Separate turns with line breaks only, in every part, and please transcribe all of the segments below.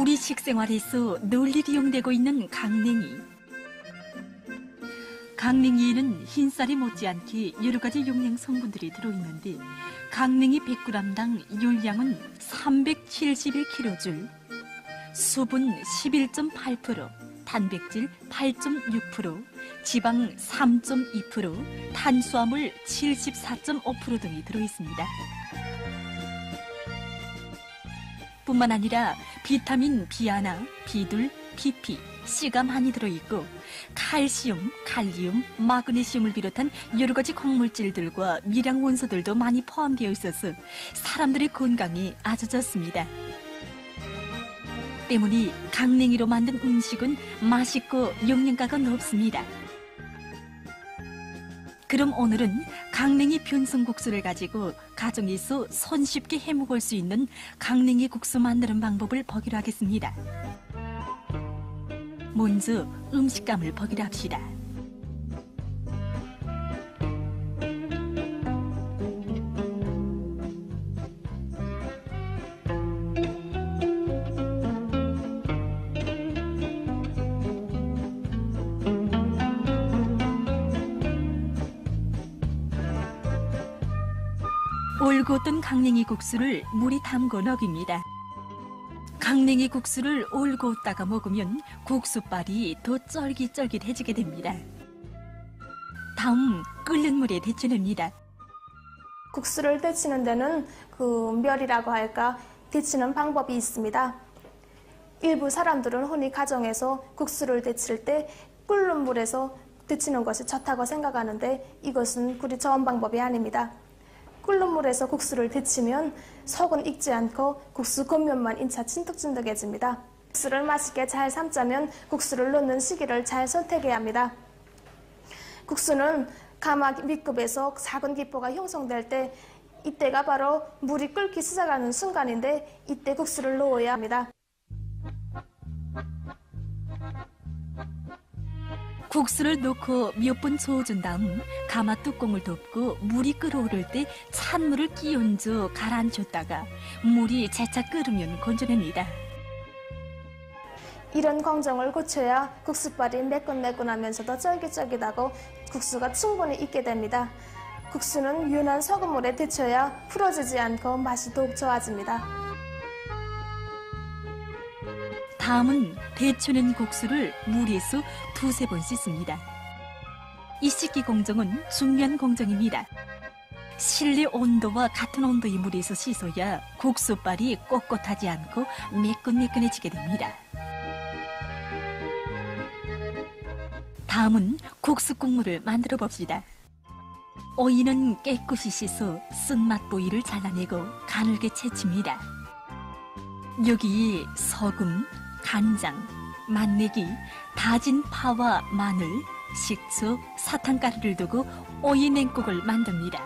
우리 식생활에서 널리 이용되고 있는 강냉이. 강냉이에는 흰쌀이 못지않게 여러 가지 용량 성분들이 들어있는데 강냉이 100g당 열량은 371kJ, 수분 11.8%, 단백질 8.6%, 지방 3.2%, 탄수화물 74.5% 등이 들어있습니다. 뿐만 아니라 비타민 B1, B2, PP, C가 많이 들어있고 칼슘, 칼륨, 마그네슘을 비롯한 여러 가지 광물질들과 미량 원소들도 많이 포함되어 있어서 사람들의 건강에 아주 좋습니다. 때문에 강냉이로 만든 음식은 맛있고 영양가가 높습니다. 그럼 오늘은 강냉이 변성국수를 가지고 가정에서 손쉽게 해먹을 수 있는 강냉이 국수 만드는 방법을 보기로 하겠습니다. 먼저 음식감을 보기로 합시다. 올곧은 강냉이 국수를 물에 담궈 녹입니다. 강냉이 국수를 올곧다가 먹으면 국수빨이 더 쫄깃쫄깃해지게 됩니다. 다음 끓는 물에 데쳐냅니다.
국수를 데치는 데는 멸이라고 할까 데치는 방법이 있습니다. 일부 사람들은 흔히 가정에서 국수를 데칠 때 끓는 물에서 데치는 것이 좋다고 생각하는데 이것은 그리 좋은 방법이 아닙니다. 끓는 물에서 국수를 데치면 속은 익지 않고 국수 겉면만 인차 찐득찐득해집니다. 국수를 맛있게 잘 삶자면 국수를 넣는 시기를 잘 선택해야 합니다. 국수는 가마 밑급에서 작은 기포가 형성될 때 이때가 바로 물이 끓기 시작하는 순간인데 이때 국수를 넣어야 합니다.
국수를 넣고 몇 분 저어준 다음 가마 뚜껑을 덮고 물이 끓어오를 때 찬물을 끼얹어 가라앉혔다가 물이 재차 끓으면 건져냅니다.
이런 공정을 거쳐야 국수빨이 매끈매끈하면서도 쫄깃쫄깃하고 국수가 충분히 익게 됩니다. 국수는 연한 소금물에 데쳐야 풀어지지 않고 맛이 더욱 좋아집니다.
다음은 데쳐낸 국수를 물에서 두세 번 씻습니다. 이 씻기 공정은 중요한 공정입니다. 실내 온도와 같은 온도의 물에서 씻어야 국수빨이 꼿꼿하지 않고 매끈매끈해지게 됩니다. 다음은 국수 국물을 만들어 봅시다. 오이는 깨끗이 씻어 쓴맛 부위를 잘라내고 가늘게 채칩니다. 여기에 소금, 간장, 맛내기, 다진 파와 마늘, 식초, 사탕가루를 두고 오이 냉국을 만듭니다.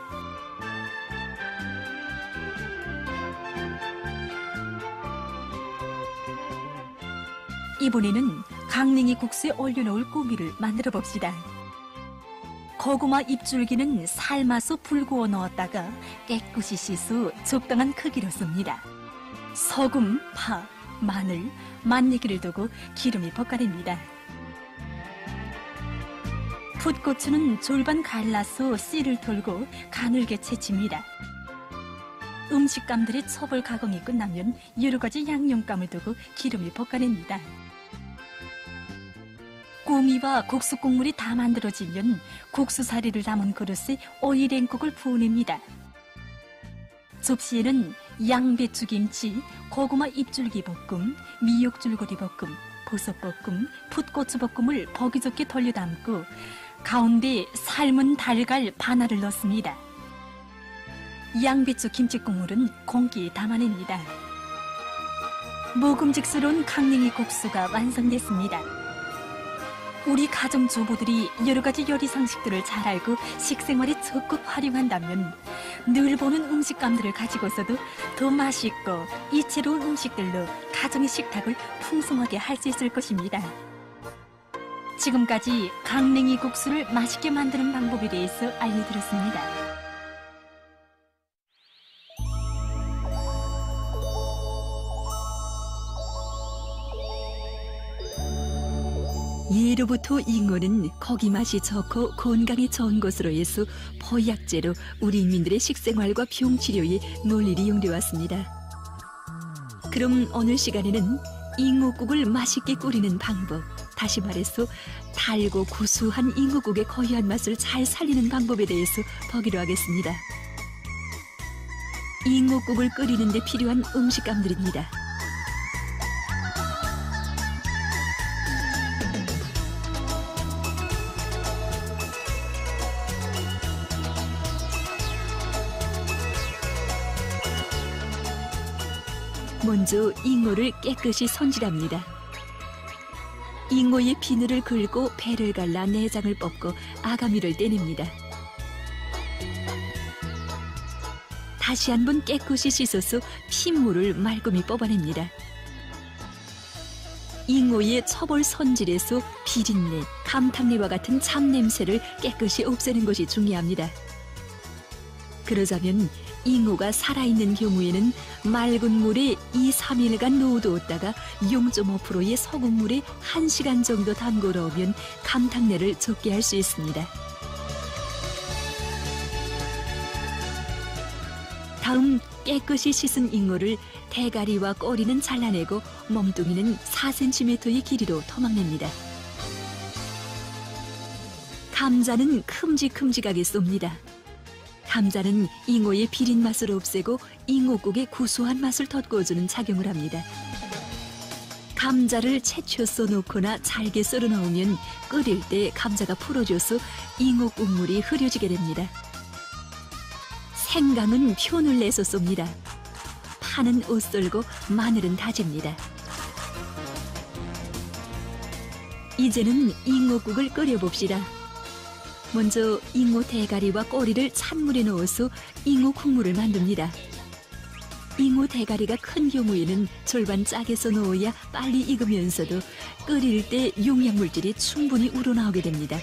이번에는 강냉이 국수에 올려놓을 꾸미를 만들어 봅시다. 고구마 잎줄기는 삶아서 불 구워 넣었다가 깨끗이 씻어 적당한 크기로 씁니다. 소금, 파, 마늘, 맛내기를 두고 기름에 볶아냅니다. 풋고추는 절반 갈라서 씨를 털고 가늘게 채칩니다. 음식감들의 초벌 가공이 끝나면 여러 가지 양념감을 두고 기름에 볶아냅니다. 꾸미와 국수 국물이 다 만들어지면 국수사리를 담은 그릇에 오이 냉국을 부어냅니다. 접시에는 양배추김치, 고구마 잎줄기 볶음, 미역줄거리 볶음, 버섯볶음, 풋고추 볶음을 보기 좋게 돌려 담고 가운데 삶은 달걀 반알을 넣습니다. 양배추 김치 국물은 공기에 담아냅니다. 먹음직스러운 강냉이 국수가 완성됐습니다. 우리 가정주부들이 여러 가지 요리 상식들을 잘 알고 식생활에 적극 활용한다면 늘 보는 음식감들을 가지고서도 더 맛있고 이채로운 음식들로 가정의 식탁을 풍성하게 할 수 있을 것입니다. 지금까지 강냉이 국수를 맛있게 만드는 방법에 대해서 알려드렸습니다. 예로부터 잉어는 고기 맛이 좋고 건강에 좋은 것으로 해서 보약제로 우리 인민들의 식생활과 병치료에 널리 이용되어 왔습니다. 그럼 오늘 시간에는 잉어국을 맛있게 끓이는 방법, 다시 말해서 달고 구수한 잉어국의 고유한 맛을 잘 살리는 방법에 대해서 보기로 하겠습니다. 잉어국을 끓이는 데 필요한 음식감들입니다. 먼저 잉어를 깨끗이 손질합니다. 잉어의 비늘을 긁고 배를 갈라 내장을 뽑고 아가미를 떼냅니다. 다시 한번 깨끗이 씻어서 핏물을 말끔히 뽑아냅니다. 잉어의 처벌 손질에서 비린내, 감탕내와 같은 잡냄새를 깨끗이 없애는 것이 중요합니다. 그러자면 잉어가 살아있는 경우에는 맑은 물에 2-3일간 넣어두었다가 0.5%의 소금물에 1시간 정도 담궈 놓으면 감탕내를 적게 할 수 있습니다. 다음 깨끗이 씻은 잉어를 대가리와 꼬리는 잘라내고 몸뚱이는 4cm의 길이로 토막냅니다. 감자는 큼직큼직하게 쏩니다. 감자는 잉어의 비린 맛을 없애고 잉어국의 구수한 맛을 돋궈주는 작용을 합니다. 감자를 채쳐 써놓거나 잘게 썰어 넣으면 끓일 때 감자가 풀어져서 잉어 국물이 흐려지게 됩니다. 생강은 표를 내서 쏩니다. 파는 옷 썰고 마늘은 다집니다. 이제는 잉어국을 끓여봅시다. 먼저 잉어 대가리와 꼬리를 찬물에 넣어서 잉어 국물을 만듭니다. 잉어 대가리가 큰 경우에는 절반 짜게서 넣어야 빨리 익으면서도 끓일 때 용량물질이 충분히 우러나오게 됩니다.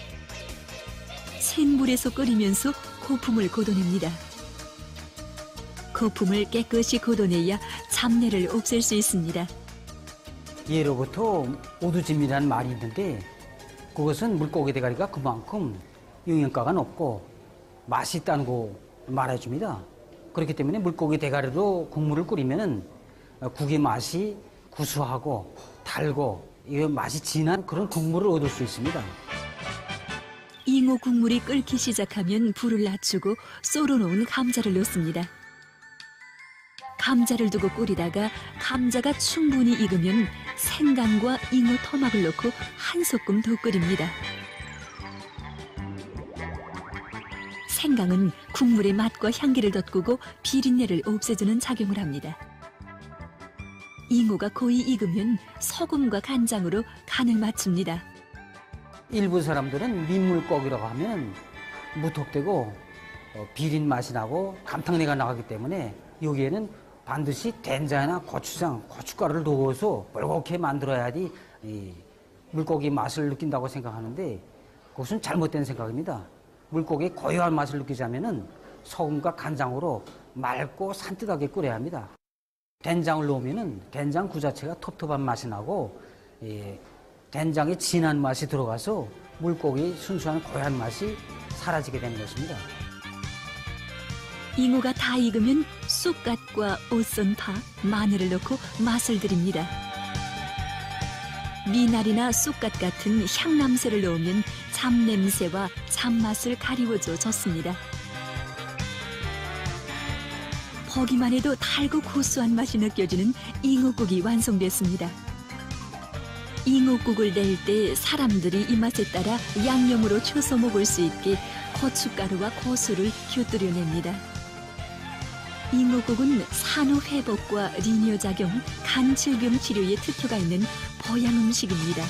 센 물에서 끓이면서 거품을 걷어냅니다. 거품을 깨끗이 걷어내야 잡내를 없앨 수 있습니다.
예로부터 오두짐이라는 말이 있는데 그것은 물고기 대가리가 그만큼 영양가가 높고 맛이 있다는 거 말해줍니다. 그렇기 때문에 물고기 대가리로 국물을 끓이면 국의 맛이 구수하고 달고 이 맛이 진한 그런 국물을 얻을 수 있습니다.
잉어 국물이 끓기 시작하면 불을 낮추고 썰어놓은 감자를 넣습니다. 감자를 두고 끓이다가 감자가 충분히 익으면 생강과 잉어 토막을 넣고 한 소끔 더 끓입니다. 생강은 국물의 맛과 향기를 돋구고 비린내를 없애주는 작용을 합니다. 잉어가 거의 익으면 소금과 간장으로 간을 맞춥니다.
일부 사람들은 민물고기라고 하면 무턱대고 비린 맛이 나고 감탕내가 나가기 때문에 여기에는 반드시 된장이나 고추장, 고춧가루를 넣어서 벌겋게 만들어야지 물고기 맛을 느낀다고 생각하는데 그것은 잘못된 생각입니다. 물고기의 고유한 맛을 느끼자면은 소금과 간장으로 맑고 산뜻하게 끓여야 합니다. 된장을 넣으면은 된장 그 자체가 텁텁한 맛이 나고 된장의 진한 맛이 들어가서 물고기의 순수한 고유한 맛이 사라지게 되는 것입니다.
잉어가 다 익으면 쑥갓과 오선파, 마늘을 넣고 맛을 들입니다. 미나리나 쑥갓 같은 향남새를 넣으면 잡냄새와 잡맛을 가리워줘 좋습니다. 보기만 해도 달고 고소한 맛이 느껴지는 잉어국이 완성됐습니다. 잉어국을 낼 때 사람들이 입맛에 따라 양념으로 쳐서 먹을 수 있게 고춧가루와 고수를 곁들여냅니다. 잉어국은 산후회복과 리뇨작용, 간질병 치료에 특효가 있는 보양 음식입니다.